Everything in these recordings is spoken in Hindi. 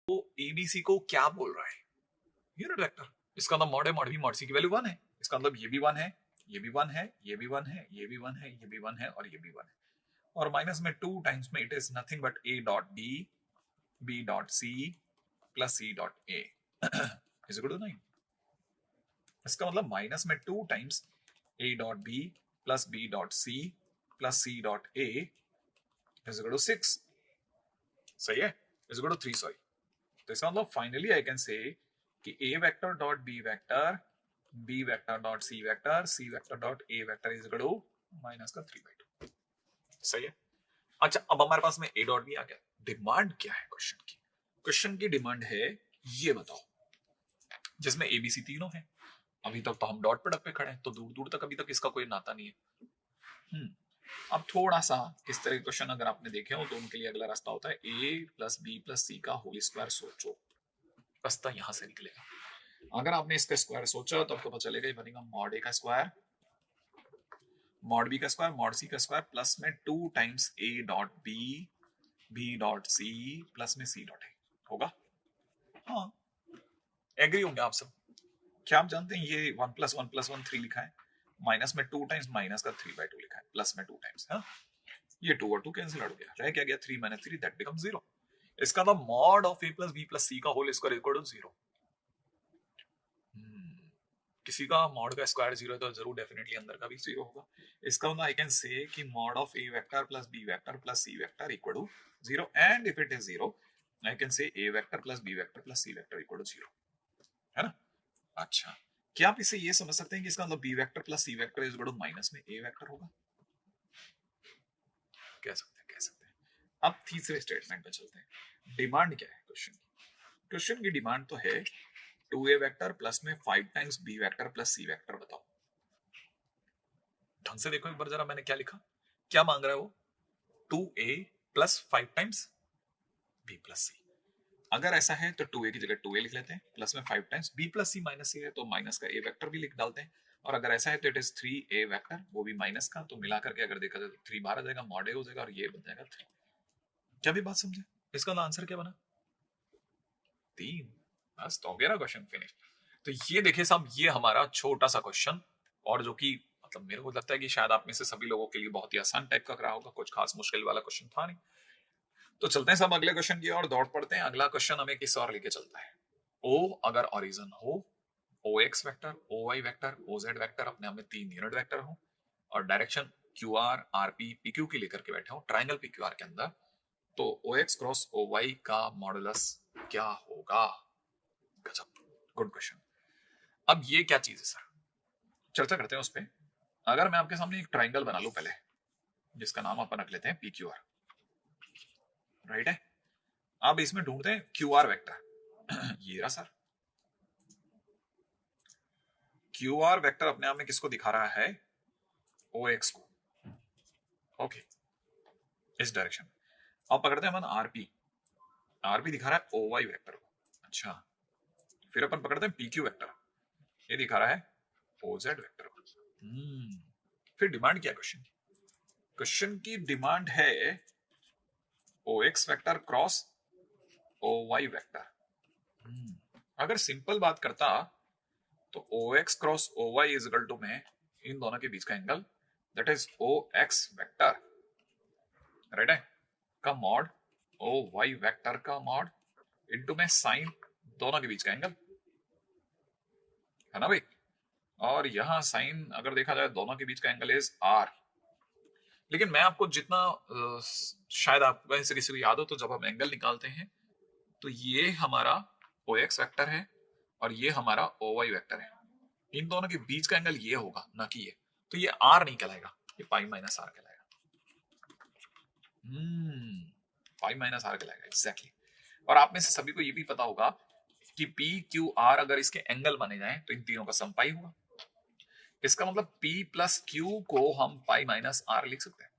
वो एबीसी को क्या बोल रहा है? Unit vector. इसका मतलब मॉड है, मॉड बी मॉड सी की वैल्यू 1 है। इसका मतलब ये भी 1 है, ये भी 1 है, ये भी 1 है, ये भी 1 है, ये भी 1 है और ये भी 1 है। और माइनस में 2 टाइम्स में it is nothing but a dot b dot c plus c dot a is equal to 9। इसका मतलब माइनस में 2 times a dot b plus b dot c plus c dot a is equal to 6। सही है, इज इक्वल टू 3 सॉरी। तो इसका मतलब फाइनली आई कैन से कि a vector dot b vector, b vector dot c vector, c vector dot a vector is equal to minus का 3/2। सही है। अच्छा, अब हमारे पास में a डॉट b आ गया। डिमांड क्या है क्वेश्चन की? क्वेश्चन की डिमांड है, ये बताओ, जिसमें a b c तीनों है। अभी तक तो हम डॉट प्रोडक्ट पे खड़े हैं, तो दूर दूर तक अभी तक इसका कोई नाता नहीं है। अब थोड़ा सा इस तरह के क्वेश्चन अगर आपने देखे हो तो उनके लिए अगला रास्ता होता है a प्लस बी प्लस सी का होल स्क्वायर सोचो। रास्ता यहां से निकलेगा। अगर आपने इसका स्क्वायर सोचा तो आपको पता चलेगा ये बनेगा मॉड a का स्क्वायर, मॉड b का स्क्वायर, मॉड c का स्क्वायर प्लस में 2 times a dot b dot c plus में c डॉट a होगा। हाँ, एग्री होंगे आप सब? क्या आप जानते हैं ये 1 प्लस 1 प्लस 1 3 लिखा है, माइनस में 2 टाइम्स माइनस का 3/2 लिखा है, प्लस में 2 टाइम्स। हाँ, ये 2 और 2 कैंसिल आउट हो गया, रह क्या गया 3 माइनस 3 दैट बिकम 0। इसका मतलब mod of a plus b plus c का होल स्क्वायर इक्वल टू 0। किसी का मॉड का स्क्वायर 0 है तो जरूर डेफिनेटली अंदर का भी 0 होगा। इसका मतलब आई कैन से कि mod of a vector plus b vector plus c vector equal to 0 and if it is 0 I can say a vector plus b vector plus c vector equal to 0, है ना? अच्छा, क्या आप इसे ये समझ सकते हैं कि इसका मतलब b vector plus c vector is equal to minus में a वेक्टर होगा? कह सकते हैं, कह सकते हैं। अब तीसरे स्टेटमेंट पे चलते हैं। डिमांड क्या है क्वेश्चन की? क्वेश्चन की डिमांड तो है 2a वेक्टर प्लस में 5 times b vector plus c vector. बताओ, ढंग से देखो एक बार जरा, मैंने क्या लिखा, क्या मांग रहा है वो? 2a plus 5 times b plus c। अगर ऐसा है तो 2a की जगह 2a लिख लेते हैं, प्लस में 5 times b plus c minus c है तो माइनस का a वेक्टर भी लिख डालते हैं। और अगर ऐसा है तो इट इज 3a वेक्टर, वो भी माइनस का, तो मिला करके अगर देखा जाए तो 3 बाहर आ जाएगा, मॉड a हो जाएगा और ये बन जाएगा 3। क्या भी बात समझे? इसका आंसर क्या बना? 3। बस तो हो गया ना, क्वेश्चन फिनिश। तो ये देखिए साहब, ये हमारा छोटा सा क्वेश्चन, और जो कि मतलब मेरे को लगता है कि शायद आप में से सभी लोगों के लिए बहुत ही आसान टाइप का रहा होगा, कुछ खास मुश्किल वाला क्वेश्चन था नहीं। तो चलते हैं सब अगले क्वेश्चन की ओर, दौड़ पड़ते हैं। अगला क्वेश्चन हमें किस और लेके चलता है? ओ अगर ओरिजिन हो, O X vector, O Y vector, O Z vector, अपने हमें 3 यूनिट वेक्टर हो, और direction Q R R P P Q की लेकर के बैठे हो ट्राइंगल पी क्यू आर के अंदर, तो O X cross O Y का मॉडुलस क्या होगा? गजब, गुड क्वेश्चन। अब ये क्या चीज है सर? चर्चा करते हैं उस पर। अगर मैं आपके सामने एक ट्राइंगल बना लूं पहले, जिसका नाम अपन रख लेते हैं पी क्यू आर, राइट है? अब इसमें ढूंढते हैं क्यू आर वेक्टर ये रहा सर। क्यू आर वेक्टर अपने आप में किसको दिखा रहा है? ओ एक्स को। ओके, इस डायरेक्शन में। अब पकड़ते हैं अपन आरपी, आरपी दिखा रहा है ओ वाई वेक्टर को। अच्छा, फिर अपन पकड़ते हैं पी क्यू वेक्टर, ये दिखा रहा है ओ जेड वेक्टर को। फिर डिमांड क्या है क्वेश्चन की? क्वेश्चन की डिमांड है O X vector cross O Y vector. अगर सिंपल बात करता तो O X cross O Y is equal to में इन दोनों के बीच का angle, that is O X vector, right है, का मॉड ओ वाई वेक्टर का मॉड इनटू में साइन दोनों के बीच का एंगल, है ना भाई? और यहां साइन अगर देखा जाए दोनों के बीच का एंगल इज आर। लेकिन मैं आपको जितना शायद आपको से किसी को याद हो, तो जब हम एंगल निकालते हैं तो ये हमारा ओ एक्स वेक्टर है और ये हमारा ओ वाई वेक्टर है, इन दोनों के बीच का एंगल ये होगा, ना कि ये। तो ये आर नहीं कहलाएगा, ये पाई माइनस आर कहलाएगा। पाई माइनस आर कहलाएगा, एग्जैक्टली। और आप में से सभी को ये भी पता होगा कि पी क्यू आर अगर इसके एंगल बने जाए तो इन तीनों का सम पाई होगा। इसका मतलब P प्लस क्यू को हम पाई माइनस आर लिख सकते हैं।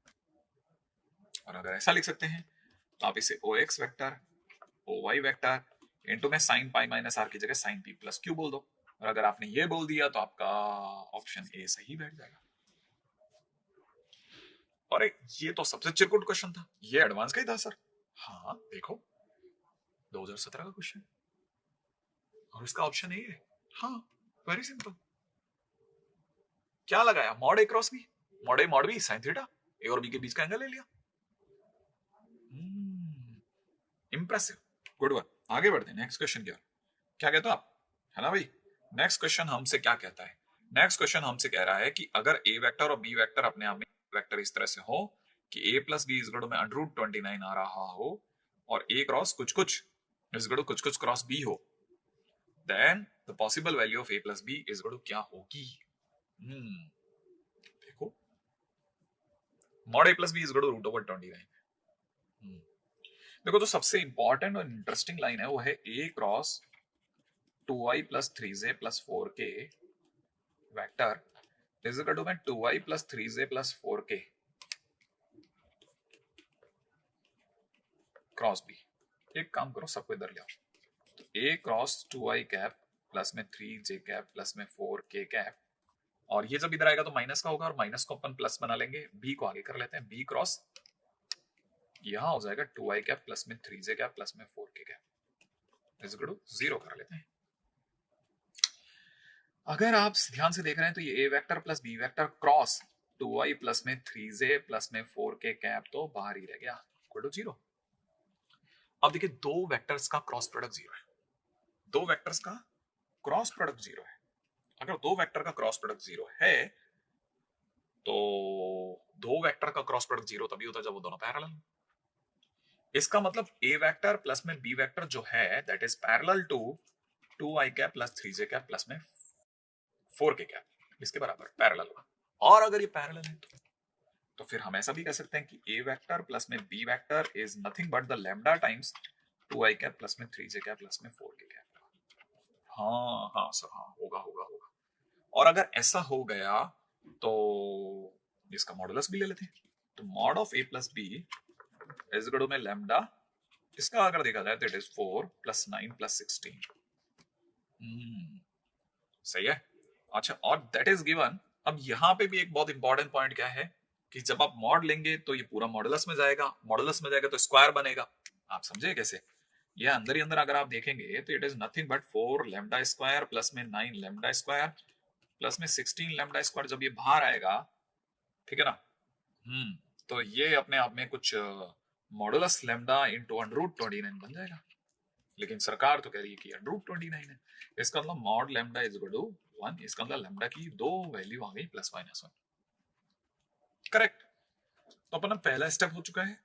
और अगर ऐसा लिख सकते हैं तो आप इसे O X vector O Y vector into में साइन पाई माइनस आर की जगह साइन पी प्लस क्यू बोल दो। और अगर आपने ये बोल दिया तो आपका ऑप्शन ए सही बैठ जाएगा। और ये तो सबसे चिरकुट क्वेश्चन था, ये एडवांस का ही था सर। हाँ देखो, 2017 का क्वेश्चन और इसका ऑप्शन ए है। हाँ, वेरी सिंपल। क्या लगाया? Mod A cross B, mod B sine theta, A और बी के बीच का एंगल ले लिया। Impressive, good one. आगे बढ़ते हैं, नेक्स्ट क्वेश्चन क्या कहते हो आप, है ना भाई? नेक्स्ट क्वेश्चन हमसे क्या कहता है? नेक्स्ट क्वेश्चन हमसे कह रहा है कि अगर ए वेक्टर और बी वेक्टर अपने आप में वेक्टर इस तरह से हो कि a प्लस बी इजगड़ में √29 आ रहा हो और a क्रॉस कुछ कुछ इजगड़ कुछ कुछ क्रॉस b हो, then the possible value of a plus B इजगड़ क्या होगी? देखो, मॉड a प्लस बी इजगड़ √29। देखो, तो सबसे इंपॉर्टेंट और इंटरेस्टिंग लाइन है वो है a cross 2i plus 3j plus 4k vector is equal to में 2i plus 3j plus 4k cross B. एक काम करो, सबको इधर ले आओ। तो a cross 2i cap plus में 3j कैप प्लस में 4k कैप, और ये जब इधर आएगा तो माइनस का होगा और माइनस को अपन प्लस बना लेंगे। b को आगे कर लेते हैं, b क्रॉस यहां हो जाएगा 2i कैप प्लस में 3j कैप प्लस में 4k cap is equal to 0 कर लेते हैं। अगर आप ध्यान से देख रहे हैं तो ये a vector plus b vector cross 2i plus में 3j प्लस में 4k कैप तो बाहर ही रह गया, इक्वल टू 0। अब देखिए, दो वेक्टर्स का क्रॉस प्रोडक्ट 0 है, दो वेक्टर्स का क्रॉस प्रोडक्ट 0 है। अगर दो वेक्टर का क्रॉस प्रोडक्ट 0 है तो दो वेक्टर का क्रॉस प्रोडक्ट 0 तभी होता है जब वो दोनों पैरेलल हो। इसका मतलब a वेक्टर प्लस में b वेक्टर जो है that is parallel to 2i cap plus 3j cap plus में 4k कैप, इसके बराबर पैरेलल होगा। और अगर ये पैरेलल है तो फिर हम ऐसा भी कह सकते हैं कि a वेक्टर प्लस में b vector is nothing but the lambda times 2i cap plus में 3j कैप प्लस में 4k कैप। हाँ हाँ सर, हाँ होगा होगा होगा। और अगर ऐसा हो गया तो इसका मॉडुलस भी ले लेते हैं। तो mod of a plus b is equal to में लैम्डा, इसका अगर देखा जाए तो इट इज 4 प्लस 9 प्लस 16। सही है। अच्छा, और दैट इज गिवन। अब यहाँ पे भी एक बहुत इंपॉर्टेंट पॉइंट क्या है कि जब आप मॉड लेंगे तो ये पूरा मॉडुलस में जाएगा, मॉडुलस में जाएगा तो स्क्वायर बनेगा। आप समझे कैसे? ये अंदर ही अंदर अगर आप देखेंगे तो it is nothing but 4 lambda square plus में 9 लैम्डा स्क्वायर प्लस में 16 लैम्डा स्क्वायर। जब ये बाहर आएगा, ठीक है ना, तो ये अपने आप में कुछ मॉडुलस लैम्डा इंटू √29 बन जाएगा। लेकिन सरकार तो कह रही है कि √29 है, इसका मतलब mod lambda is equal to 1। इसका मतलब लैम्डा की दो वैल्यू आ गई प्लस माइनस 1। करेक्ट। तो अपना पहला स्टेप हो चुका है,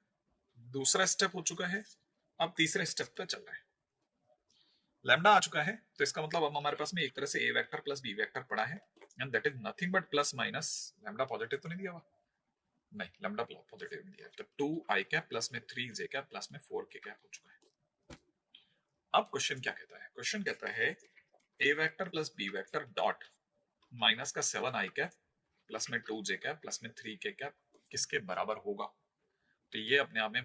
दूसरा स्टेप हो चुका है, अब तीसरे स्टेप पे चल रहा है। लैम्डा आ चुका है तो इसका मतलब अब हमारे पास में एक तरह से a vector plus b vector पड़ा है and that is nothing but plus minus lambda. Positive तो नहीं दिया हुआ? नहीं, लैम्डा पॉजिटिव नहीं दिया। तो 2i कैप प्लस में 3j कैप प्लस में 4k कैप हो चुका है। अब क्वेश्चन क्या कहता है? क्वेश्चन कहता है a vector plus b vector dot minus का 7i कैप प्लस में 2j कैप प्लस में 3k कैप किसके बराबर होगा? तो ये अपने आप में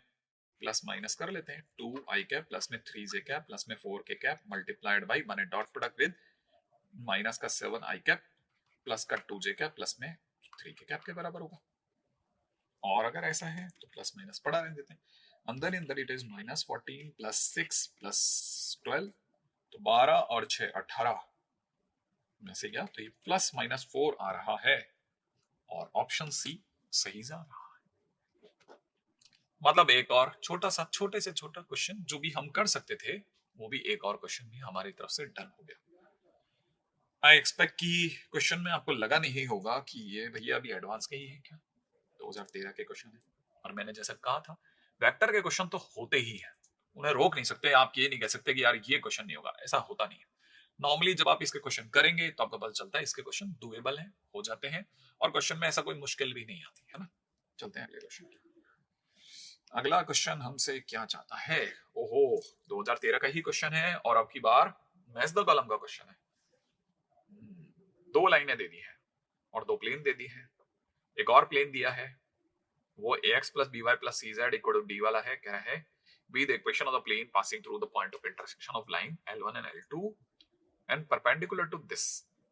प्लस माइनस कर लेते हैं। 2i कैप प्लस में 3j कैप प्लस में 4k कैप मल्टीप्लाइड बाई माने डॉट प्रोडक्ट विद माइनस का 7i कैप प्लस का 2j कैप प्लस में 3k कैप के बराबर होगा। और अगर ऐसा है तो प्लस माइनस पढ़ा रहने देते हैं। अंदर अंदर इट इज -14 प्लस 6 प्लस 12, तो 12 और 6 18 में से गया, तो ये प्लस माइनस 4 आ रहा है और ऑप्शन सी सही जा रहा है। मतलब एक और छोटा सा, छोटे से छोटा क्वेश्चन जो भी हम कर सकते थे वो भी एक और क्वेश्चन भी हमारी तरफ से डन हो गया। आई एक्सपेक्ट कि क्वेश्चन में आपको लगा नहीं होगा कि ये भैया अभी एडवांस के ही है क्या, 2013 के क्वेश्चन है। और मैंने जैसा कहा था, वेक्टर के क्वेश्चन तो होते ही हैं, उन्हें रोक नहीं सकते। आप ये नहीं कह सकते कि यार ये क्वेश्चन नहीं होगा, ऐसा होता नहीं है। नॉर्मली जब आप इसके क्वेश्चन करेंगे तो आपको पता चलता है इसके क्वेश्चन डुएबल हैं, हो जाते हैं, और क्वेश्चन में ऐसा कोई मुश्किल भी नहीं आती है ना। चलते हैं अगले क्वेश्चन। अगला क्वेश्चन हमसे क्या चाहता है? ओहो, 2013 का ही क्वेश्चन है और अब की बार मैच द कॉलम का क्वेश्चन है। दो लाइनें दे दी है और दो प्लेन दे दी है। एक और प्लेन दिया है, वो ax plus by plus cz equal to d वाला है। क्या है? be the equation of the plane passing through the point of intersection of line L1 and L2 and perpendicular to this।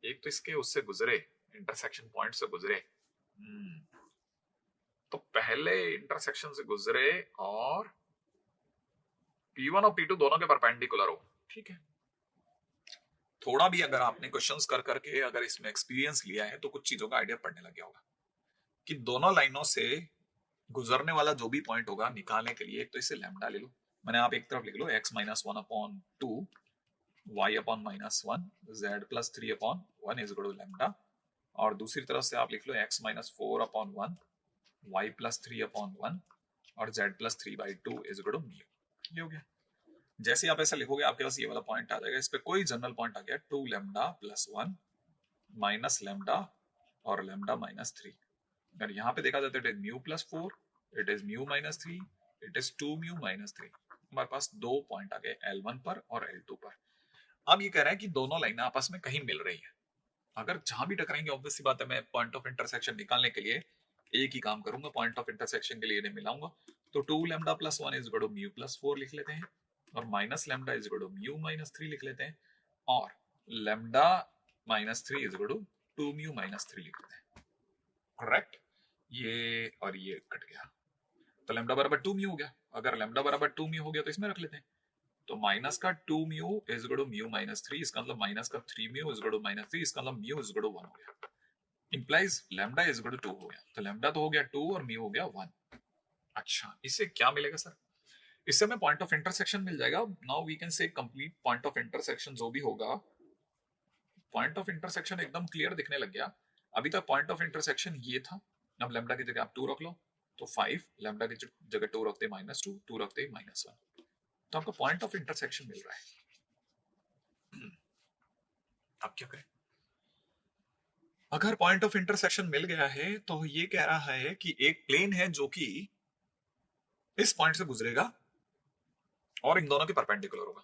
एक तो इसके उससे गुजरे, इंटरसेक्शन पॉइंट से गुजरे। तो पहले इंटरसेक्शन से गुजरे और P1 और P2 दोनों के परपेंडिकुलर हो, ठीक है। थोड़ा भी अगर आपने क्वेश्चंस कर करके अगर इसमें एक्सपीरियंस लिया है तो कुछ चीजों का आइडिया पड़ने लग गया होगा कि दोनों लाइनों से गुजरने वाला जो भी पॉइंट होगा निकालने के लिए एक तो इसे लैम्डा ले लो, मैंने आप एक तरफ लिख लो x minus 1/2 y upon minus 1 z plus 3/1 is equal to lambda, और दूसरी तरफ से आप लिख लो x माइनस 4/1 y प्लस 3/1 और z plus 3/2 is equal to mu. ये हो गया। जैसे आप ऐसा लिखोगे आपके पास ये वाला पॉइंट आ जाएगा, इस पे कोई जनरल पॉइंट आ गया 2 लैम्डा प्लस 1 माइनस लैम्डा और लैम्डा माइनस 3। अगर यहाँ पे देखा जाए तो it is mu plus 4, it is mu minus 3, it is 2 mu minus 3। हमारे पास दो पॉइंट आ गए L1 पर और L2 पर। अब ये कह रहा है कि दोनों लाइनें आपस में कहीं मिल रही है। अगर जहां भी टकराएंगे ऑब्वियस सी बात है मैं पॉइंट ऑफ इंटरसेक्शन निकालने के लिए एक ही काम करूंगा, पॉइंट ऑफ इंटरसेक्शन के लिए इन्हें मिलाऊंगा। तो 2 lambda plus 1 is equal to mu plus 4 लिख लेते हैं, और minus lambda is equal to mu minus 3 लिख लेते हैं, और lambda minus 3 is equal to 2 mu minus 3 लिख लेते हैं। करेक्ट। ये और ये कट गया तो लैम्डा बराबर 2 म्यू हो गया। अगर लैम्डा बराबर 2 म्यू हो गया तो इसमें रख लेते हैं। तो माइनस का 2 mu is equal to mu minus 3, इसका मतलब माइनस का 3 mu is equal to minus 3, इसका मतलब म्यू इज इक्वल टू 1 हो गया। Implies lambda is equal to 2 हो गया, तो लैम्डा तो हो गया 2 और म्यू हो गया 1। अच्छा, इससे क्या मिलेगा सर? इससे हमें पॉइंट ऑफ इंटरसेक्शन मिल जाएगा। Now we can say complete point of intersection जो भी होगा, पॉइंट ऑफ इंटरसेक्शन एकदम क्लियर दिखने लग गया। अभी तक पॉइंट ऑफ इंटरसेक्शन ये था, अब लैम्डा की जगह आप 2 रख लो तो 5, लैम्डा की जगह 2 रखते -2, 2 रखते -1, तो आपको पॉइंट ऑफ इंटरसेक्शन मिल रहा है। अब क्या करें? अगर पॉइंट ऑफ इंटरसेक्शन मिल गया है तो ये कह रहा है कि एक प्लेन है जो कि इस पॉइंट से गुजरेगा और इन दोनों के परपेंडिकुलर होगा।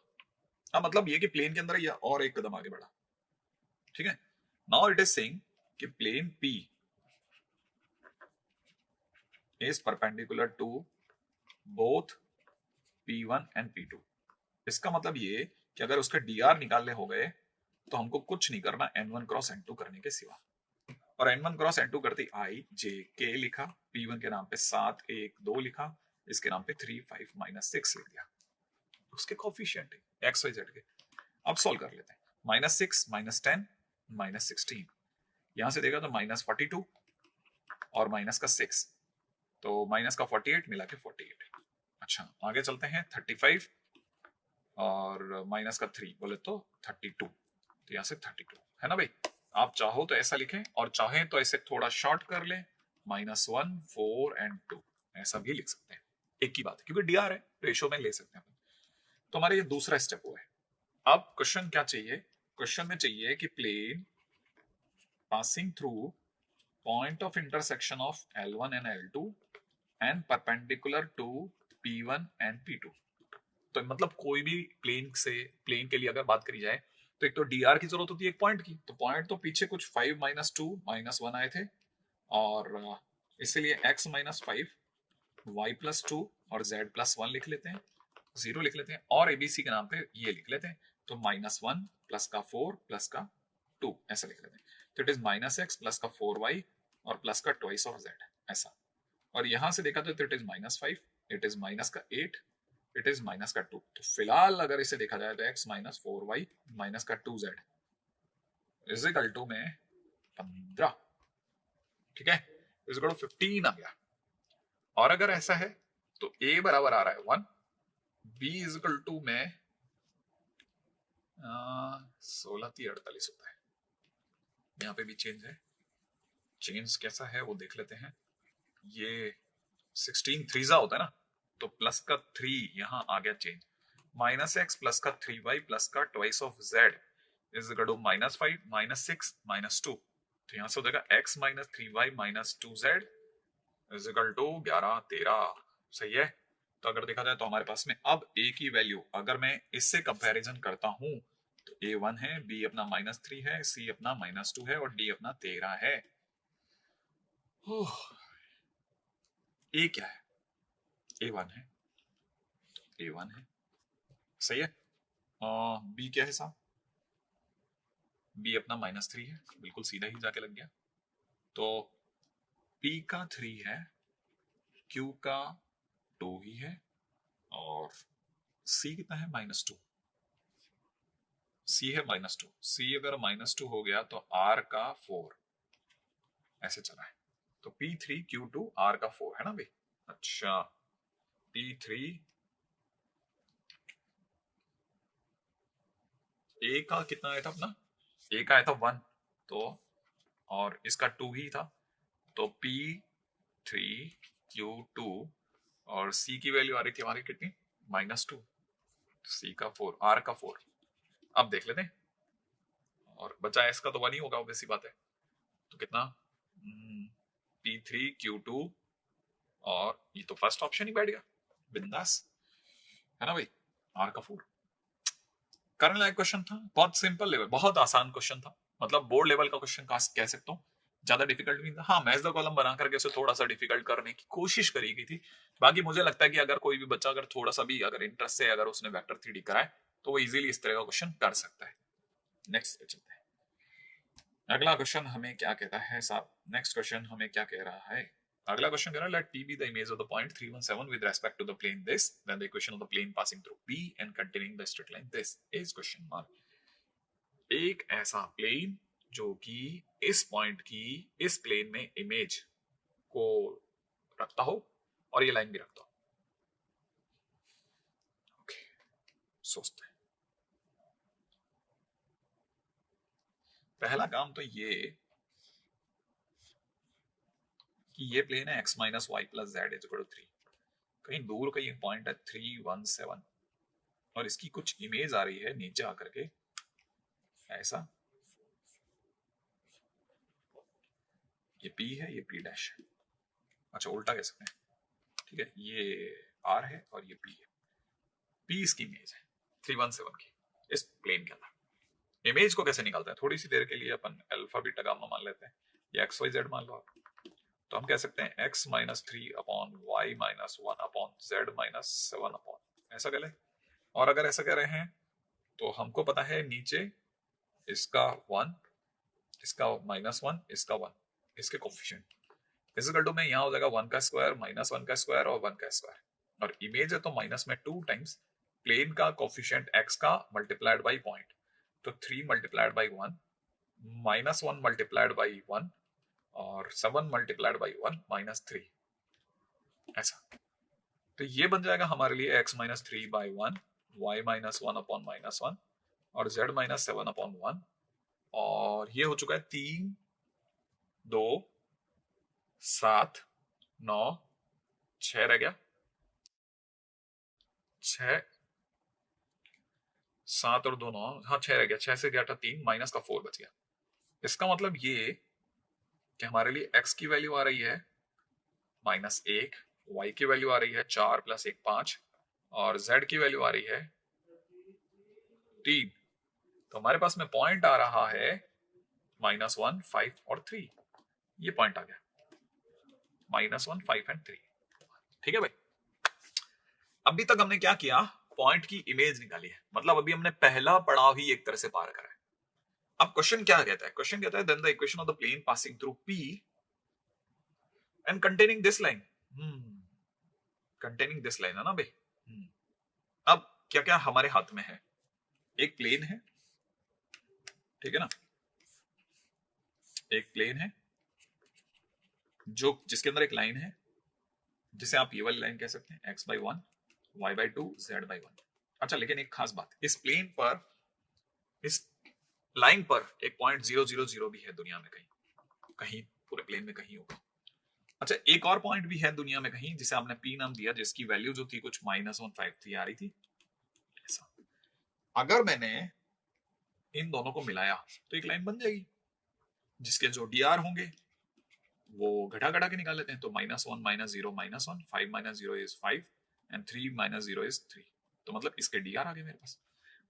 अब मतलब ये कि प्लेन के अंदर या और एक कदम आगे बढ़ा, ठीक है। नाउ इट इज सेइंग कि plane P is perpendicular to both P1 and P2। इसका मतलब ये कि अगर उसके dr निकालने हो गए तो हमको कुछ नहीं करना n1 क्रॉस n2 करने के सिवा, और n1 क्रॉस n2 करते i j k लिखा, P1 के नाम पे 7 1 2 लिखा, इसके नाम पे 3 5 -6 लिख दिया। उसके कोफिशिएंट है x y z के। अब सॉल्व कर लेते हैं। -6 -10 -16, यहां से देखा तो -42 और माइनस का 6, तो माइनस का 48 मिला के 48। अच्छा, आगे चलते हैं। 35 और माइनस का 3 बोले तो 32, तो यहाँ से 32 है ना भाई। आप चाहो तो ऐसा लिखें और चाहें तो ऐसे थोड़ा शॉर्ट कर लें, -1 4 एंड 2, ऐसा भी लिख सकते हैं। एक ही बात है क्योंकि dr है, रेशो में ले सकते हैं। तो हमारा ये दूसरा स्टेप हुआ है। अब क्वेश्चन क्या चाहिए? क्वेश्चन में चाहिए कि plane passing through point of intersection of L1 and L2 and perpendicular to P1 and P2। तो मतलब कोई भी प्लेन के लिए अगर बात करी जाए तो एक तो dr की जरूरत होती है एक पॉइंट की, तो पॉइंट तो पीछे कुछ 5 -2 -1 आए थे, और इसीलिए x -5 y +2 और z +1 लिख लेते हैं, 0 लिख लेते हैं, और एबीसी के नाम पे ये लिख लेते हैं। तो -1 प्लस का 4 प्लस का 2 ऐसा लिख लेते हैं। तो इट इज -x प्लस का 4y और प्लस का ट्वाइस ऑफ z ऐसा। और यहां से देखा तो it is -5, it is minus का 8, इट इज माइनस का 2। तो फिलहाल अगर इसे देखा जाए तो x -4y माइनस का 2z इज इक्वल टू में 15, ठीक है, इज इक्वल टू 15 आ गया। और अगर ऐसा है तो a बराबर आ रहा है 1, b इज इक्वल टू में 16 होता है। यहाँ पे भी चेंज है, चेंज कैसा है वो देख लेते हैं। ये 16 3 होता है ना, तो प्लस का 3 यहाँ आ गया चेंज, -x प्लस का 3y प्लस का twice of z is equal to -5 -6 -2। तो यहाँ से हो जाएगा x -3y -2z is equal to 11 13। सही है। तो अगर देखा जाए तो हमारे पास में अब a की वैल्यू अगर मैं इससे कंपैरिजन करता हूं तो a 1 है, b अपना -3 है, c अपना -2 है और d अपना 13 है। a क्या है? a 1 है, a 1 है, सही है। b क्या है साहब? b अपना -3 है, बिल्कुल सीधा ही जाके लग गया। तो p का 3 है, q का 2 ही है, और सी कितना है -2, सी है -2, सी अगर -2 हो गया तो आर का 4 ऐसे चला है, तो P3Q2 आर का 4 है ना भाई। अच्छा P3 ए का कितना आया था अपना, ए का आया था 1, तो और इसका 2 ही था, तो P3Q2 और सी की वैल्यू आ रही थी हमारी कितनी -2, सी का 4 आर का 4। अब देख लेते हैं, और बचा इसका तो 1 ही होगा, ऑब्वियस सी बात है, तो कितना P3Q2 और ये तो फर्स्ट ऑप्शन ही बैठ गया बिंदास, है ना भाई, आर का 4। करने लायक क्वेश्चन था, बहुत सिंपल लेवल, बहुत आसान क्वेश्चन था, मतलब बोर्ड लेवल का क्वेश्चन कह सकता हूँ, ज्यादा डिफिकल्ट नहीं था। हाँ मैच द कॉलम बना करके उसे थोड़ा सा डिफिकल्ट करने की कोशिश करी गई थी। बाकी मुझे लगता है कि अगर कोई भी बच्चा अगर थोड़ा सा भी अगर इंटरेस्ट से अगर उसने वेक्टर थ्री कराए तो वो इजीली इस तरह का क्वेश्चन कर सकता है। नेक्स्ट पे चलते हैं, अगला क्वेश्चन हमें क्या कहता है साहब, नेक्स्ट क्वेश्चन हमें क्या कह रहा है, अगला क्वेश्चन कह रहा है late P be the image of the point 317 with respect to the plane this, then the equation of the plane passing through P and containing the straight line this is question mark। एक ऐसा प्लेन जो कि इस पॉइंट की इस प्लेन में इमेज को रखता हो और ये लाइन भी रखता हो। ओके सोचते हैं, पहला काम तो ये कि ये प्लेन है x minus y plus z is equal to 3, कहीं दूर कहीं एक पॉइंट है 317 और इसकी कुछ इमेज आ रही है नीचे आकर के ऐसा, ये P है ये P डैश है, अच्छा उल्टा कह सकते हैं, ठीक है, ये R है और ये P है, P इसकी इमेज है 317 की इस प्लेन के अंदर। इमेज को कैसे निकालते हैं, थोड़ी सी देर के लिए अपन अल्फा बीटा गामा मान लेते हैं, या एक्स वाई जेड मान लो आप, तो हम कह सकते हैं x minus 3 upon y minus 1 upon z minus 7 upon ऐसा कह लें। और अगर ऐसा कह रहे हैं तो हमको पता है नीचे इसका 1, इसका -1, इसका 1, इसके कोफिशिएंट फिजिकल टू में यहाँ हो जाएगा 1 का स्क्वायर माइनस 1 का स्क्वायर और 1 का स्क्वायर, और इमेज है तो माइनस में 2 टाइम्स प्लेन का कोफिशिएंट x का मल्टीप्लाइड बाई पॉइंट, तो 3 मल्टीप्लाइड बाई 1 -1 मल्टीप्लाइड बाई 1 और 7 मल्टीप्लाइड बाई 1 -3 ऐसा, तो ये बन जाएगा हमारे लिए x minus 3 by 1 y minus 1 upon -1 और z माइनस 7 अपॉन 1, और ये हो चुका है 3 2 7 9 6 रह गया, 6 7 और 2 9, हाँ 6 रह गया, 6 से गया था 3 माइनस का 4 बच गया। इसका मतलब ये कि हमारे लिए x की वैल्यू आ रही है -1, y की वैल्यू आ रही है 4 + 1 5 और z की वैल्यू आ रही है 3, तो हमारे पास में पॉइंट आ रहा है -1 5 और 3, ये पॉइंट आ गया -1 5 एंड 3, ठीक है भाई। अभी तक हमने क्या किया, पॉइंट की इमेज निकाली है, मतलब अभी हमने पहला पड़ाव ही एक तरह से पार करा है। अब क्वेश्चन क्या कहता है, क्वेश्चन कहता है then the equation of the plane passing through P and containing this line, containing this line है ना भाई। अब क्या क्या हमारे हाथ में है, एक प्लेन है, ठीक है ना, एक प्लेन है जो जिसके अंदर एक लाइन है जिसे आप ये वाली लाइन कह सकते हैं x/1 y/2 z/1। अच्छा लेकिन एक खास बात, इस प्लेन पर इस लाइन पर एक पॉइंट 0 0 0 भी है दुनिया में, कहीं कहीं पूरे प्लेन में कहीं होगा। अच्छा एक और पॉइंट भी है दुनिया में कहीं जिसे आपने P नाम दिया, जिसकी वैल्यू जो थी कुछ -153 आ रही थी ऐसा। अगर मैंने इन दोनों को मिलाया तो एक लाइन बन जाएगी जिसके जो dr होंगे वो घटा घटा के निकाल लेते हैं, तो -1 -0 -1 5 - 0 इज 5 एंड 3 - 0 इज 3, तो मतलब इसके dr आ गए मेरे पास।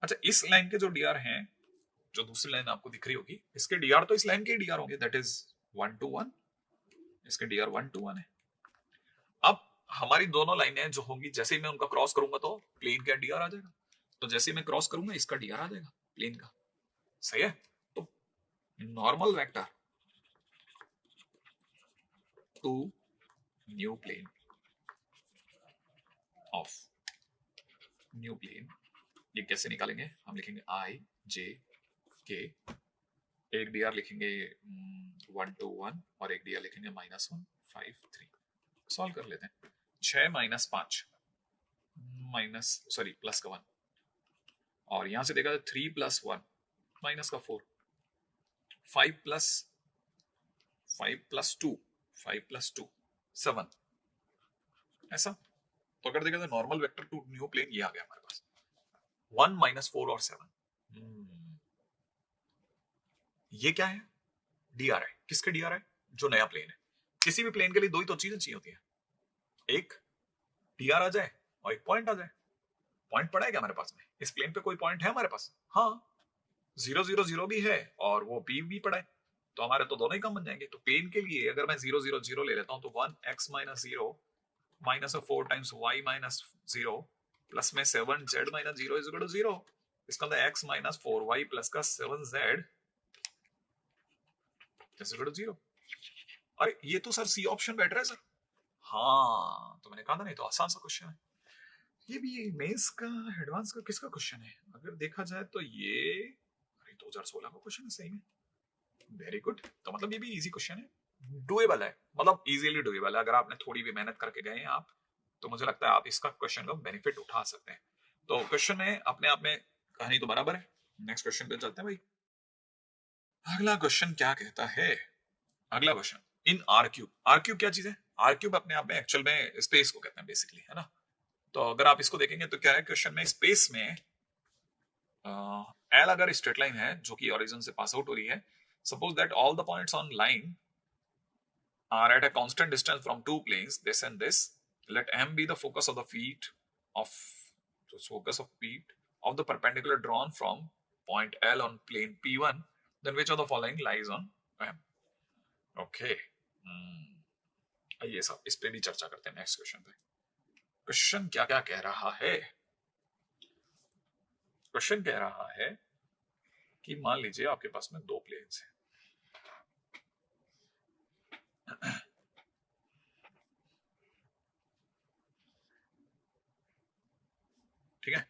अच्छा इस लाइन के जो dr हैं, जो दूसरी लाइन आपको दिख रही होगी, इसके dr तो इस लाइन के dr होंगे, दैट इज 1 to 1, इसके dr 1 to 1 है। अब हमारी दोनों लाइनें जो होंगी जैसे ही मैं उनका क्रॉस करूंगा तो प्लेन का dr आ जाएगा, तो जैसे ही मैं क्रॉस करूंगा इसका dr आ जाएगा प्लेन का, सही है। तो normal vector to new plane of new plane, ये कैसे निकालेंगे? हम लिखेंगे आई जे के, एक डी आर लिखेंगे 1 2 1 और एक डी आर लिखेंगे -1 5 3। सॉल्व कर लेते हैं। 6 माइनस 5 माइनस सॉरी प्लस का 1, और यहां से देखा 3 प्लस 1 माइनस का 4, 5 प्लस 2 5 प्लस 2 7, ऐसा। तो अगर देखा तो normal vector to new plane ये आ गया हमारे पास 1 -4 और 7। ये क्या है? डीआर है। किसके डीआर है? जो नया प्लेन है। किसी भी प्लेन के लिए दो ही तो चीजें चाहिए होती है, एक डीआर आ जाए और एक पॉइंट आ जाए। पॉइंट पड़ा है क्या हमारे पास में? इस प्लेन पे कोई पॉइंट है हमारे पास? हाँ, 0 0 0 भी है और वो पी भी पड़ा है, तो हमारे तो दोनों ही कम बन जाएंगे। तो प्लेन के लिए अगर मैं 0 0 0 ले लेता हूं तो 1x minus 0 minus 4 times y minus 0 plus में 7z minus 0 is equal to 0। इसका मतलब x माइनस 4y प्लस का 7z इज इक्वल टू 0। अरे ये तो सर सी ऑप्शन बेटर है सर। हाँ, तो मैंने कहा था नहीं, तो आसान सा क्वेश्चन है ये भी। मेंस का एडवांस का किसका क्वेश्चन है अगर देखा जाए तो ये 2016 का क्वेश्चन है सही में। Very good. तो मतलब ये भी इजी क्वेश्चन है, डुएबल है, मतलब इजीली डुएबल है। अगर आपने थोड़ी भी मेहनत करके गए हैं आप, तो मुझे लगता है आप इसका क्वेश्चन का बेनिफिट उठा सकते हैं। तो क्वेश्चन में अपने आप में कहानी तो बराबर है। नेक्स्ट क्वेश्चन पे चलते हैं भाई। अगला क्वेश्चन क्या कहता है? अगला question, in R cube. R cube क्या चीज है? आर क्यूब अपने आप में एक्चुअल में स्पेस को कहते हैं बेसिकली, है ना। तो अगर आप इसको देखेंगे तो क्या है क्वेश्चन में, स्पेस में एल अगर स्ट्रेट लाइन है जो कि ओरिजिन से पास आउट हो रही है, suppose that all the points on line are at a constant distance from two planes, this and this. Let M be the focus of the feet of the perpendicular drawn from point L on plane P1. Then which of the following lies on M? Okay. आइए सब इस पे भी चर्चा करते हैं नेक्स्ट क्वेश्चन पे। क्वेश्चन क्या क्या कह रहा है? क्वेश्चन कह रहा है कि मान लीजिए आपके पास में दो प्लेन्स हैं, ठीक है।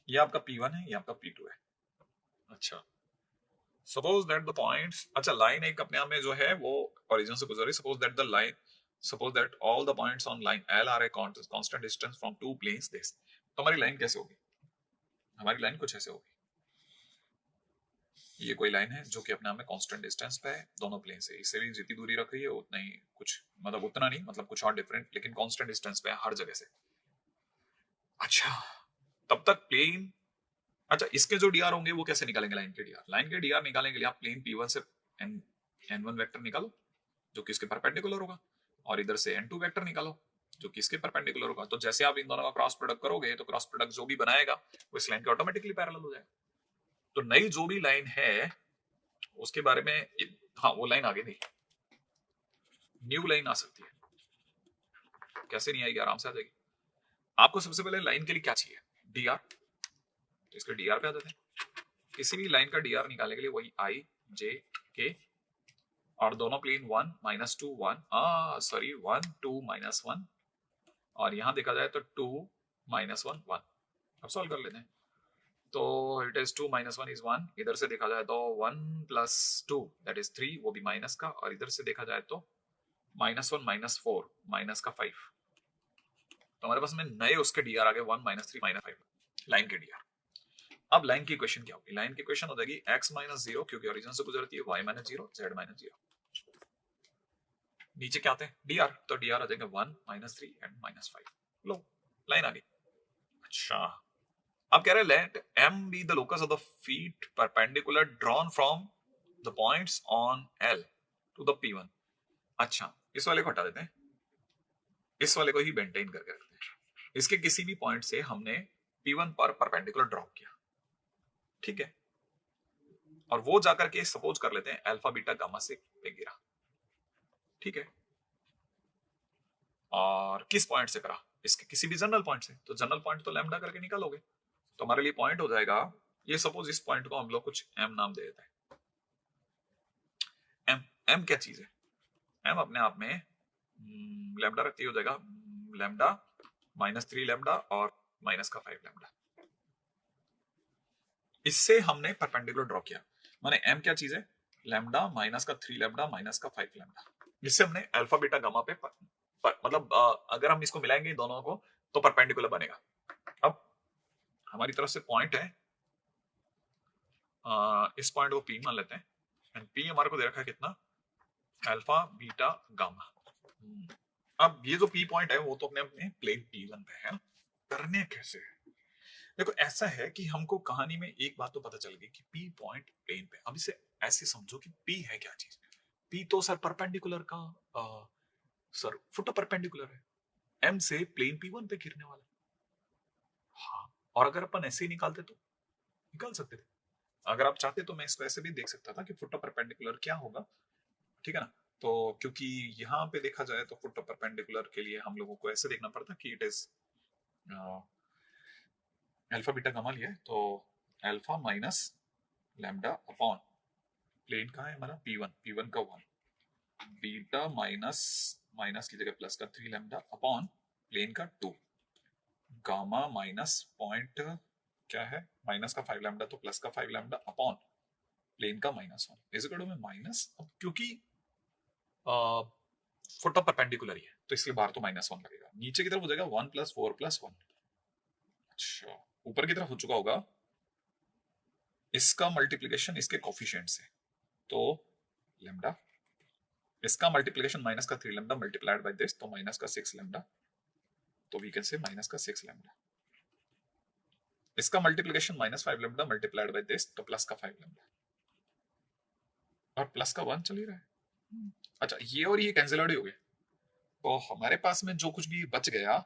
ये आपका P1 है, ये आपका P2 है। अच्छा, सपोज दैट द पॉइंट्स, अच्छा लाइन एक अपने आप में जो है वो ओरिजिन से गुजर रही। Suppose that all the points on line L are a constant distance from two planes this. तो हमारी लाइन कैसे होगी? हमारी लाइन कुछ ऐसे होगी, ये कोई लाइन है जो कि अपने आप में कांस्टेंट डिस्टेंस पे है दोनों प्लेन से। इससे भी जितनी दूरी रख रही है उतना ही कुछ, मतलब उतना नहीं, मतलब कुछ और डिफरेंट, लेकिन कांस्टेंट डिस्टेंस पे है हर जगह से। अच्छा, तब तक प्लेन, अच्छा इसके जो डीआर होंगे वो कैसे निकालेंगे? लाइन के डीआर, लाइन के डीआर निकालने के लिए आप प्लेन P1 से n1 वेक्टर निकालो जो कि इसके परपेंडिकुलर होगा, और इधर से n2 वेक्टर निकालो जो कि इसके परपेंडिकुलर होगा। तो जैसे आप इन दोनों का क्रॉस प्रोडक्ट करोगे तो क्रॉस प्रोडक्ट जो भी बनाएगा वो इस लाइन के ऑटोमेटिकली पैरेलल हो जाएगा। तो नई जो भी लाइन है उसके बारे में, हाँ वो लाइन आगे नहीं, न्यू लाइन आ सकती है। कैसे नहीं आएगी? आराम से आ जाएगी। आपको सबसे पहले लाइन के लिए क्या चाहिए? डीआर। तो इसके डीआर पे आ जाते हैं। किसी भी लाइन का डीआर निकालने के लिए वही आई जे के, और दोनों प्लेन 1 -2 1 सॉरी 1 2 -1, और यहां देखा जाए तो 2 -1 1। अब सॉल्व कर लेते हैं। तो इट इज 2 -1 इज 1। इधर से देखा जाए तो 1 + 2 दैट इज 3, वो भी माइनस का, और इधर से देखा जाए तो -1 -4 माइनस का 5। तो हमारे पास में नए उसके डीआर आ गए 1 -3 -5 लाइन के डीआर। अब लाइन की इक्वेशन क्या होगी? लाइन की इक्वेशन हो जाएगी x - 0 क्योंकि ओरिजिन से गुजरती है, y - 0 z - 0। नीचे क्या आते हैं? डीआर। तो डीआर आ जाएगा 1 -3 एंड -5। लो लाइन आ गई। अच्छा, अब कह रहे हैं let m be the locus of the feet perpendicular drawn from the points on l to the P1। अच्छा, इस वाले को हटा देते हैं, इस वाले को ही मेंटेन करके रखते हैं। इसके किसी भी पॉइंट से हमने P1 पर परपेंडिकुलर ड्रॉप किया, ठीक है, और वो जाकर के सपोज कर लेते हैं अल्फा बीटा गामा से पे गिरा, ठीक है। और किस पॉइंट से करा? इसके किसी भी जनरल पॉइंट से। तो जनरल पॉइंट तो लैम्डा करके निकालोगे, तो हमारे लिए पॉइंट हो जाएगा ये। सपोज इस पॉइंट को हम लोग कुछ m नाम दे देते हैं, एम क्या चीज है? एम अपने आप में लैम्डा रखती हो जाएगा लैम्डा -3 लैम्डा और माइनस का 5 लैम्डा। इससे हमने परपेंडिकुलर ड्रॉ किया, माने एम क्या चीज है? लैम्डा माइनस का 3 लैम्डा माइनस का 5 लैम्डा। इससे हमने अल्फा बीटा गामा पे मतलब अगर हम इसको मिलाएंगे दोनों को तो परपेंडिकुलर बनेगा। अब हमारी तरफ से पॉइंट है, इस पॉइंट को पी मान लेते हैं, एंड पी हमारे को दे रखा है कितना? Alpha beta gamma. अब ये जो पी पॉइंट है वो तो अपने अपने प्लेन P1 पे है। करने कैसे? देखो ऐसा है कि हमको कहानी में एक बात तो पता चल गई कि पी पॉइंट प्लेन पे। अब इसे ऐसे समझो कि पी है क्या चीज? पी तो सर परपेंडिकुलर का सर फुट परपेंडिकुलर है एम से प्लेन P1 पे गिरने वाला। हाँ, और अगर अपन ऐसे ही निकालते तो निकाल सकते थे। अगर आप चाहते तो मैं इसको ऐसे भी देख सकता था कि फुट परपेंडिकुलर क्या होगा, ठीक है ना? तो क्योंकि यहाँ पे देखा जाए तो फुट परपेंडिकुलर के लिए हम लोगों को ऐसे देखना पड़ता कि it is alpha beta gamma लिया है तो alpha minus lambda upon plane कहाँ है हमारा? P1 का 1 बीटा माइनस की जगह प्लस का 3 लैम्डा अपॉन प्लेन का 2 गामा माइनस पॉइंट क्या है? माइनस का 5 लैम्डा तो प्लस का 5 लैम्डा अपॉन प्लेन का -1 इस में माइनस। अब क्योंकि फुट परपेंडिकुलर ही है तो इसलिए बाहर तो -1 लगेगा, नीचे की तरफ हो जाएगा 1 + 4 + 1। अच्छा, ऊपर की तरफ हो चुका होगा इसका मल्टीप्लिकेशन इसके कोफिशिएंट से, तो लैम्डा इसका मल्टीप्लिकेशन माइनस का 3 लैम्डा मल्टीप्लाइड बाय दिस तो माइनस का 6 लैम्डा, तो वी कैन से माइनस का 6 लैम्डा। इसका multiplication -5 lambda multiplied by this तो प्लस का 5 लैम्डा, और प्लस का 1 चल ही रहा है। अच्छा, ये और ये कैंसिल आउट हो गए, तो हमारे पास में जो कुछ भी बच गया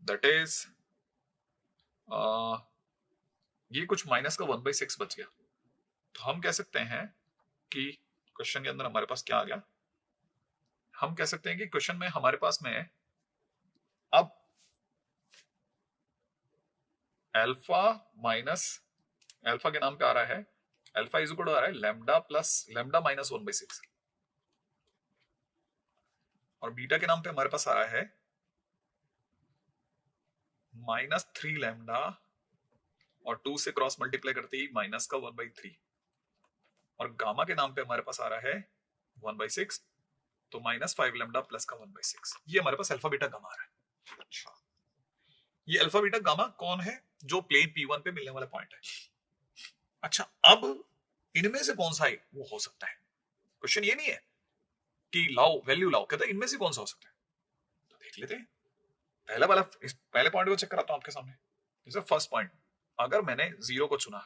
दैट इज ये कुछ माइनस का 1/6 बच गया। तो हम कह सकते हैं कि क्वेश्चन के अंदर हमारे पास क्या आ गया? हम कह सकते हैं कि क्वेश्चन में हमारे पास में अब अल्फा माइनस अल्फा के नाम पे आ रहा है, अल्फा इज इक्वल टू आ रहा है लैम्डा प्लस लैम्डा माइनस 1/6, और बीटा के नाम पे हमारे पास आ रहा है -3 लैम्डा और 2 से क्रॉस मल्टीप्लाई करते ही माइनस का 1/3, और गामा के नाम पे हमारे पास आ रहा है 1/6 तो -5 लैम्डा प्लस का 1/6। ये हमारे पास अल्फा बीटा गामा आ रहा है। अच्छा, ये अल्फा बीटा गामा कौन है? जो प्लेन P1 पे मिलने वाला पॉइंट है। अच्छा, अब इनमें से कौन सा है वो हो सकता है? क्वेश्चन ये नहीं है कि लाओ वैल्यू लाओ, कहता है इनमें से कौन सा हो सकता है, तो देख लेते हैं। पहला वाला पहले पॉइंट को चेक कराता हूं आपके सामने। जैसे फर्स्ट पॉइंट, अगर मैंने 0 को चुना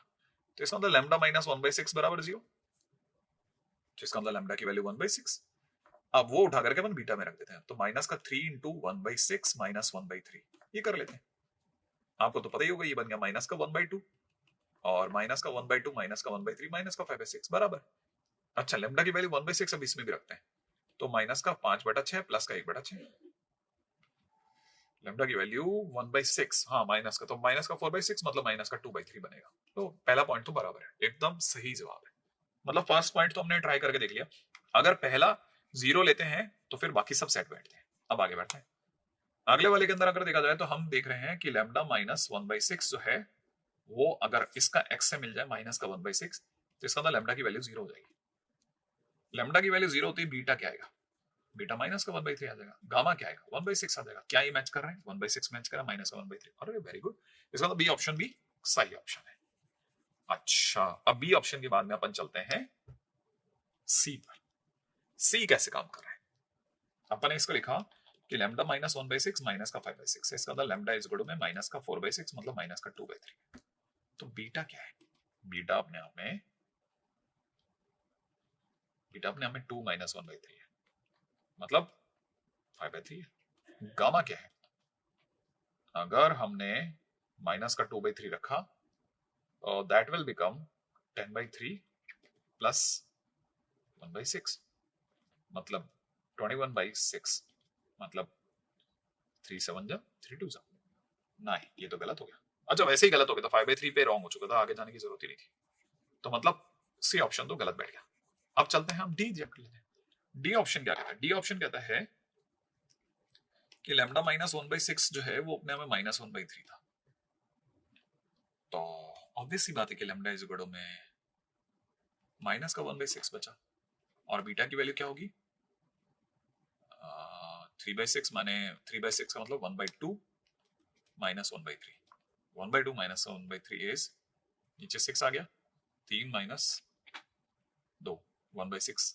तो इसका मतलब लैम्डा माइनस 1/6 बराबर 0, जिसका मतलब लैम्डा की वैल्यू 1/6। अब वो उठा करके अपन बीटा में रख देते हैं, तो माइनस का 3 × 1/6 माइनस 1/3 ये कर लेते हैं। आपको तो पता ही होगा ये बन गया माइनस का 1/2 और माइनस का 1/2 माइनस का 1/3 माइनस का 5/6 बराबर। अच्छा, लैम्डा की वैल्यू 1/6 अब इसमें भी रखते हैं, तो माइनस का 5/6 प्लस का 1/6। लैम्डा की वैल्यू 1/6, हाँ माइनस का, तो माइनस का 4/6 मतलब माइनस का 2/3 बनेगा। तो पहला पॉइंट तो बराबर है, एकदम सही जवाब है। मतलब फर्स्ट पॉइंट तो हमने ट्राई करके देख लिया। अगर पहला 0 लेते हैं तो फिर बाकी सब सेट बैठते हैं। अब आगे बढ़ते हैं। अगले वाले के अंदर अगर देखा जाए तो हम देख रहे हैं कि लैम्डा माइनस 1/6 जो है वो अगर इसका x से मिल जाए माइनस का 1/6 तो इसका मतलब लैम्डा की वैल्यू 0 हो जाएगी। लैम्डा की वैल्यू 0 होती है, बीटा क्या आएगा? बीटा माइनस का 1/3 आ जाएगा। गामा क्या आएगा? 1/6 आ जाएगा। क्या ये मैच कर रहा है? 1/6 मैच कर रहा है, माइनस का 1/3। अरे वेरी गुड, इसका मतलब बी ऑप्शन भी सही ऑप्शन है। अच्छा, अब बी ऑप्शन के बाद में अपन चलते हैं सी पर। सी कैसे काम कर रहा है? अपन ने इसको लिखा कि लैम्डा माइनस 1/6 माइनस का 5/6, इसका मतलब लैम्डा इज इक्वल टू में माइनस का 4/6 मतलब माइनस का 2/3। तो बीटा क्या है? बीटा अपने आप में 2 माइनस 1/3 है, मतलब 5/3 है। गामा क्या है? अगर हमने माइनस का 2/3 रखा दैट विल बिकम 10/3 प्लस 1/6 मतलब 21/6 मतलब 3 7 जा 3 2 जा। नहीं, ये तो गलत हो गया। अच्छा, वैसे ही गलत हो गया, तो 5/3 पे रॉन्ग हो चुका था, आगे जाने की जरूरत ही नहीं थी। तो मतलब सी ऑप्शन तो गलत बैठ गया। अब चलते हैं हम डी चेक कर लेते हैं। डी ऑप्शन क्या कहता है? डी ऑप्शन कहता है कि लैम्डा माइनस 1/6 जो है वो अपने में -1/3 था, तो ऑब्वियस सी बात है कि लैम्डा इज इक्वल टू में माइनस का 1/6 बचा, और बीटा की वैल्यू क्या होगी? 3/6 माने 3/6 का मतलब 1/2 माइनस 1/3, 1/2 माइनस 1/3 इज, नीचे 6 आ गया, 3 माइनस 2 1/6,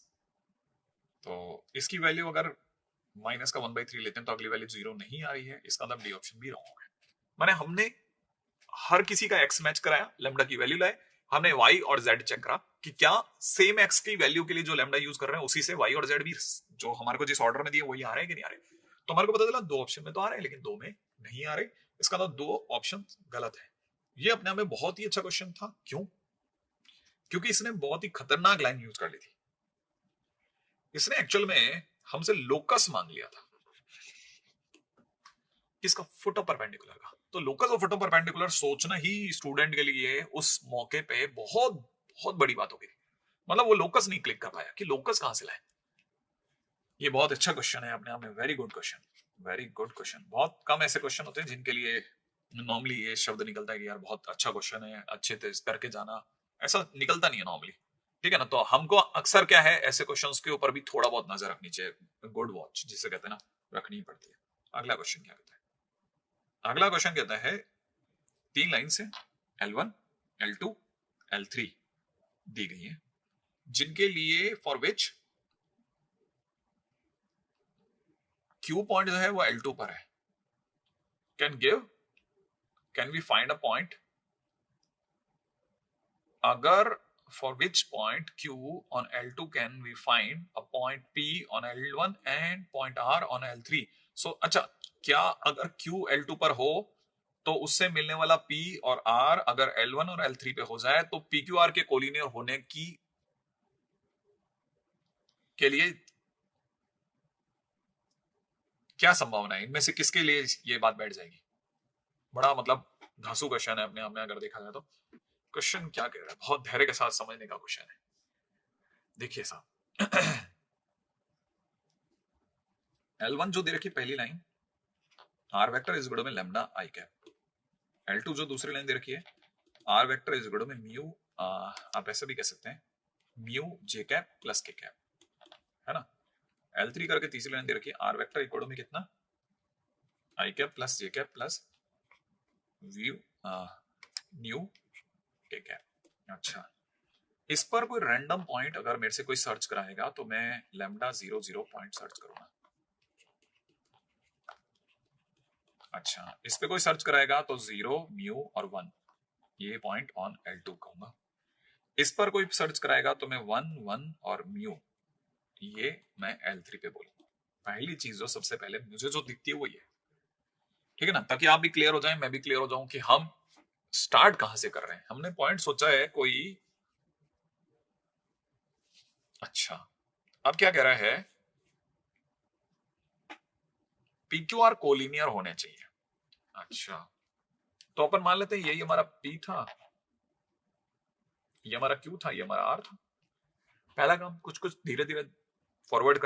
तो इसकी वैल्यू अगर माइनस का 1/3 लेते हैं तो अगली वैल्यू 0 नहीं आ रही है, इसका मतलब डी ऑप्शन भी रॉन्ग है। माने हमने हर किसी का एक्स मैच कराया, लैम्डा की वैल्यू लाए, हमने वाई और जेड चेक करा कि क्या सेम एक्स की वैल्यू के लिए जो लैम्डा यूज कर रहे हैं उसी से वाई और जेड भी जो हमारे को जिस ऑर्डर में दिए वही आ रहे हैं कि नहीं आ रहे, तो हमारे को पता चला 2 ऑप्शन में तो आ रहे हैं लेकिन 2 में नहीं आ रहे, इसका मतलब 2 ऑप्शन गलत है। ये अपने आप में बहुत ही अच्छा क्वेश्चन था। क्यों? क्योंकि इसने बहुत ही खतरनाक लाइन यूज कर ली थी। इसने एक्चुअल में हमसे लोकस मांग लिया था, किसका? फुट ऑफ परपेंडिकुलर का। तो लोकस और फुट ऑफ परपेंडिकुलर सोचना ही स्टूडेंट के लिए उस मौके पे बहुत बहुत बड़ी बात हो गई। मतलब वो लोकस नहीं क्लिक कर पाया कि लोकस कहां से लाए। ये बहुत अच्छा क्वेश्चन है अपने आप में, very good question, very good question. बहुत कम ऐसे क्वेश्चन होते हैं जिनके लिए नॉर्मली ये शब्द निकलता है कि यार बहुत अच्छा क्वेश्चन है, अच्छे से करके जाना, ऐसा निकलता नहीं है नॉर्मली, ठीक है ना। तो हमको अक्सर क्या है, ऐसे क्वेश्चंस के ऊपर भी थोड़ा बहुत नजर रखनी चाहिए, गुड वॉच जिसे कहते हैं ना, रखनी पड़ती है। अगला क्वेश्चन क्या कहता है? अगला क्वेश्चन कहता है 3 लाइन से L1, L2, L3 दी गई है, जिनके लिए फॉर विच Q पॉइंट जो है वो L2 पर है। Can we find a point अगर for which point Q on L2 can we find a point P on L1 and point R on L3? So अच्छा, क्या अगर Q L2 पर हो तो उससे मिलने वाला P और R अगर L1 और L3 पे हो जाए तो PQR के कोलिनियर होने की के लिए क्या संभावना है? इनमें से किसके लिए ये बात बैठ जाएगी? बड़ा मतलब धांसू क्वेश्चन है अपने आप में अगर देखा जाए तो। क्वेश्चन क्या कह रहा है, बहुत धैर्य के साथ समझने का क्वेश्चन है। देखिए साहब, L1 जो दे रखी पहली line, R vector is equal to में लैम्डा आई कैप। L2 जो दूसरी लाइन दे रखी है, R vector is equal to में म्यू, आप ऐसे भी कह सकते हैं mu j cap plus k cap, है ना। L3 करके तीसरी लाइन दे रखी है, R वेक्टर इक्वल टू में कितना? आई कैप प्लस जे कैप प्लस व्यू न्यू के कैप। अच्छा, इस पर कोई रैंडम पॉइंट अगर मेरे से कोई सर्च कराएगा तो मैं लैम्डा 0 पॉइंट सर्च करूंगा। अच्छा, इस पे कोई सर्च कराएगा तो 0, म्यू और 1 ये पॉइंट ऑन L2 कहूंगा। इस पर कोई सर्च कराएगा तो मैं 1, 1 और म्यू ये मैं L3 पे बोलूंगा। पहली चीज जो सबसे पहले मुझे जो दिखती है वो ये, ठीक है ना, ताकि आप भी क्लियर हो जाएं, मैं भी क्लियर हो जाऊं कि हम स्टार्ट कहां से कर रहे हैं। हमने पॉइंट सोचा है कोई, अच्छा अब क्या कह रहा है, PQR कोलिनियर होने चाहिए। अच्छा, तो अपन मान लेते हैं यही हमारा P था, ये हमारा Q था, ये हमारा R था। पहला काम कुछ कुछ धीरे धीरे फॉरवर्ड